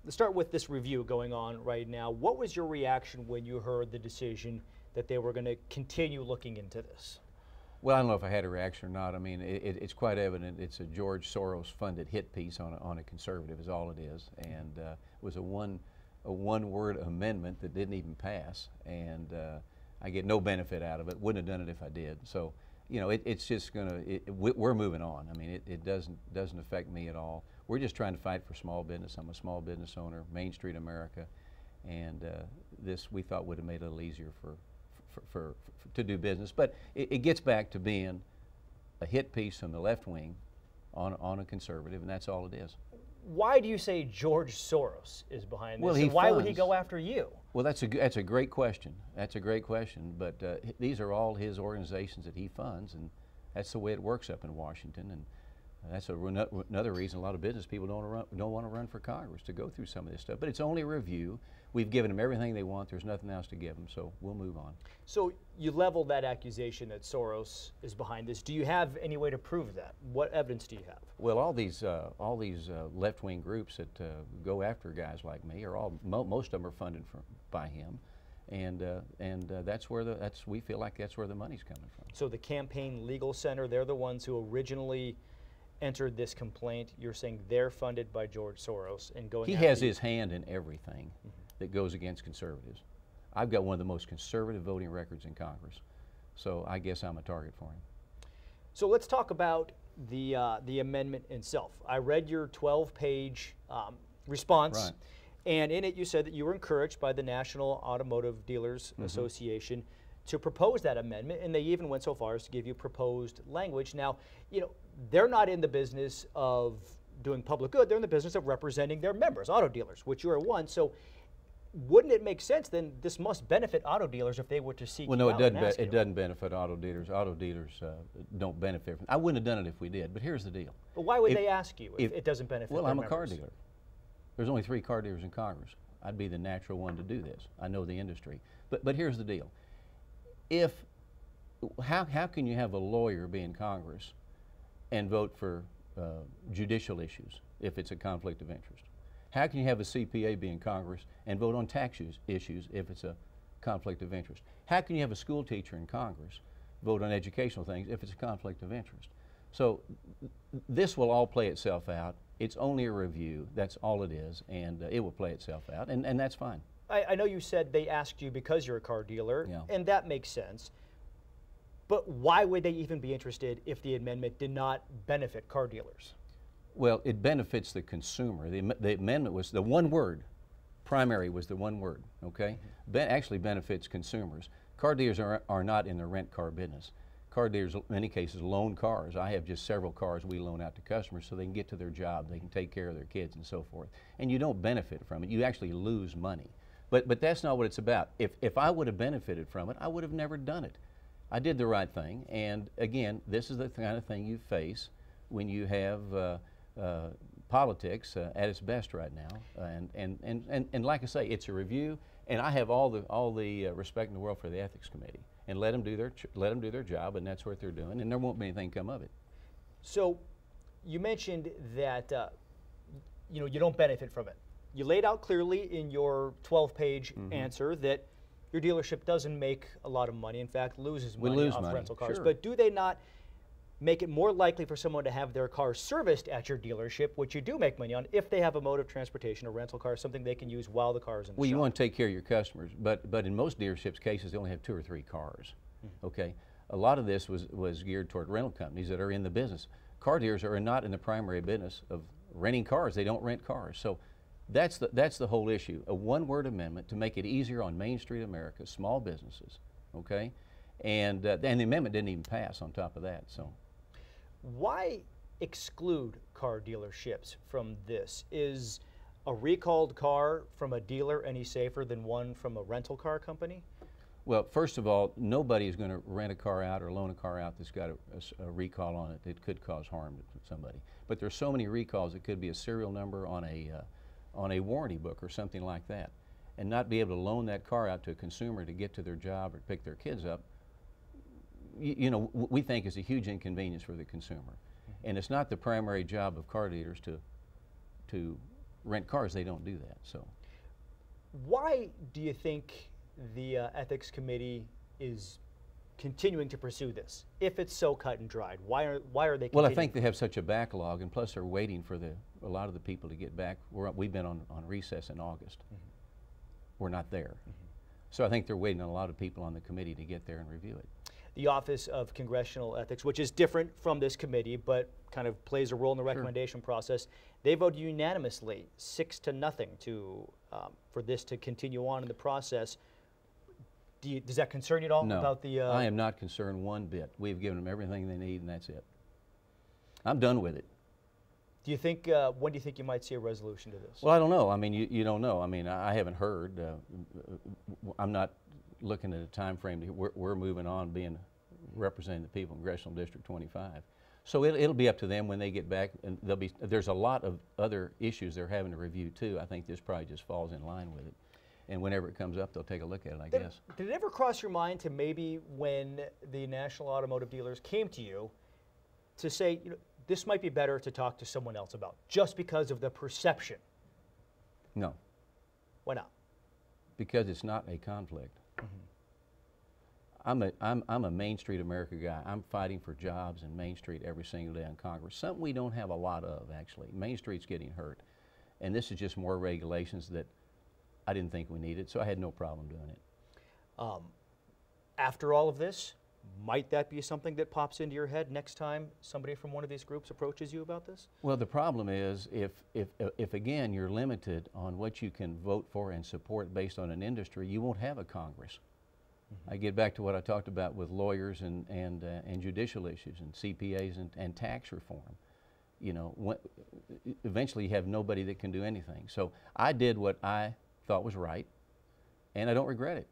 let's start with this review going on right now. What was your reaction when you heard the decision that they were going to continue looking into this? Well, I don't know if I had a reaction or not. I mean, it's quite evident it's a George Soros-funded hit piece on a conservative is all it is, and it was a one-word amendment that didn't even pass, and I get no benefit out of it. Wouldn't have done it if I did. So, you know, it's just we're moving on. I mean, it doesn't affect me at all. We're just trying to fight for small business. I'm a small business owner, Main Street America, and this we thought would have made it a little easier to do business. But it gets back to being a hit piece on the left wing on a conservative, and that's all it is. Why do you say George Soros is behind this? Well, and why would he go after you? Well, that's a great question. That's a great question. But these are all his organizations that he funds, and that's the way it works up in Washington. And that's another reason a lot of business people don't want to run for Congress, to go through some of this stuff. But it's only a review. We've given them everything they want. There's nothing else to give them, so we'll move on. So you leveled that accusation that Soros is behind this. Do you have any way to prove that? What evidence do you have? Well, all these left-wing groups that go after guys like me are all most of them are funded by him, and we feel like that's where the money's coming from. So the Campaign Legal Center, they're the ones who originally entered this complaint. You're saying they're funded by George Soros and going. He has his hand in everything that goes against conservatives. I've got one of the most conservative voting records in Congress, so I guess I'm a target for him. So let's talk about the amendment itself. I read your 12-page response, Right. and in it you said that you were encouraged by the National Automotive Dealers Association to propose that amendment, and they even went so far as to give you proposed language. Now, you know, they're not in the business of doing public good. They're in the business of representing their members, auto dealers, which you are one. So wouldn't it make sense then this must benefit auto dealers if they were to seek Well, no, you out and ask it you? doesn't benefit auto dealers. Auto dealers don't benefit from it. I wouldn't have done it if we did, but here's the deal. But why would they ask you if it doesn't benefit Well, their I'm a members? car dealer. There's only 3 car dealers in Congress. I'd be the natural one to do this. I know the industry. But here's the deal. How can you have a lawyer be in Congress and vote for judicial issues if it's a conflict of interest? How can you have a CPA be in Congress and vote on tax issues if it's a conflict of interest? How can you have a school teacher in Congress vote on educational things if it's a conflict of interest? So this will all play itself out. It's only a review. That's all it is, and it will play itself out, and that's fine. I know you said they asked you because you're a car dealer, Yeah. and that makes sense. But why would they even be interested if the amendment did not benefit car dealers? Well, it benefits the consumer. The amendment was the one word. Primary was the one word, okay? Actually benefits consumers. Car dealers are not in the rent car business. Car dealers, in many cases, loan cars. I have just several cars we loan out to customers so they can get to their job, they can take care of their kids and so forth. And you don't benefit from it. You actually lose money. But that's not what it's about. If I would have benefited from it, I would have never done it. I did the right thing, and again, this is the kind of thing you face when you have politics at its best right now. And like I say, it's a review, and I have all the respect in the world for the ethics committee, and let them do their job, and that's what they're doing, and there won't be anything come of it. So you mentioned that you know, you don't benefit from it. You laid out clearly in your 12-page answer that your dealership doesn't make a lot of money. In fact, loses money off rental cars. Sure. But do they not make it more likely for someone to have their car serviced at your dealership, which you do make money on, if they have a mode of transportation, a rental car, something they can use while the car is in the Well, shop? you want to take care of your customers, but in most dealerships' cases, they only have 2 or 3 cars. Okay, a lot of this was geared toward rental companies that are in the business. Car dealers are not in the primary business of renting cars. They don't rent cars. So that's the whole issue. A one-word amendment to make it easier on Main Street America, small businesses. Okay, and the amendment didn't even pass on top of that. So. Why exclude car dealerships from this? Is a recalled car from a dealer any safer than one from a rental car company? Well, first of all, nobody is going to rent a car out or loan a car out that's got a recall on it that could cause harm to somebody. But there's so many recalls, it could be a serial number on a warranty book or something like that, and not be able to loan that car out to a consumer to get to their job or pick their kids up. You know, we think is a huge inconvenience for the consumer. And it's not the primary job of car dealers to rent cars, they don't do that. So, why do you think the Ethics Committee is continuing to pursue this? If it's so cut and dried, why are they continuing? well, I think they have such a backlog, and plus they're waiting for a lot of the people to get back. We've been on recess in August. We're not there. So I think they're waiting on a lot of people on the committee to get there and review it. The Office of Congressional Ethics, which is different from this committee, but kind of plays a role in the recommendation process, they voted unanimously 6-0 to for this to continue on in the process. Does that concern you at all? No, about the, I am not concerned one bit. We've given them everything they need, and that's it. I'm done with it. Do you think, when do you think you might see a resolution to this? Well, I don't know. I mean, you don't know. I mean, I haven't heard. I'm not looking at a time frame. We're moving on, representing the people in Congressional District 25. So it'll be up to them when they get back, and there's a lot of other issues they're having to review too. I think this probably just falls in line with it. And whenever it comes up, they'll take a look at it, I guess. Did it ever cross your mind to maybe when the National Automotive Dealers came to you to say, you know, this might be better to talk to someone else about, just because of the perception? No. Why not? Because it's not a conflict. I'm a Main Street America guy. I'm fighting for jobs in Main Street every single day in Congress. Something we don't have a lot of, actually. Main Street's getting hurt. And this is just more regulations that I didn't think we needed, so I had no problem doing it. After all of this, might that be something that pops into your head next time somebody from one of these groups approaches you about this? Well, the problem is if again you're limited on what you can vote for and support based on an industry, you won't have a Congress. I get back to what I talked about with lawyers and judicial issues and CPAs and tax reform. You know, eventually you have nobody that can do anything. So I did what I thought was right, and I don't regret it.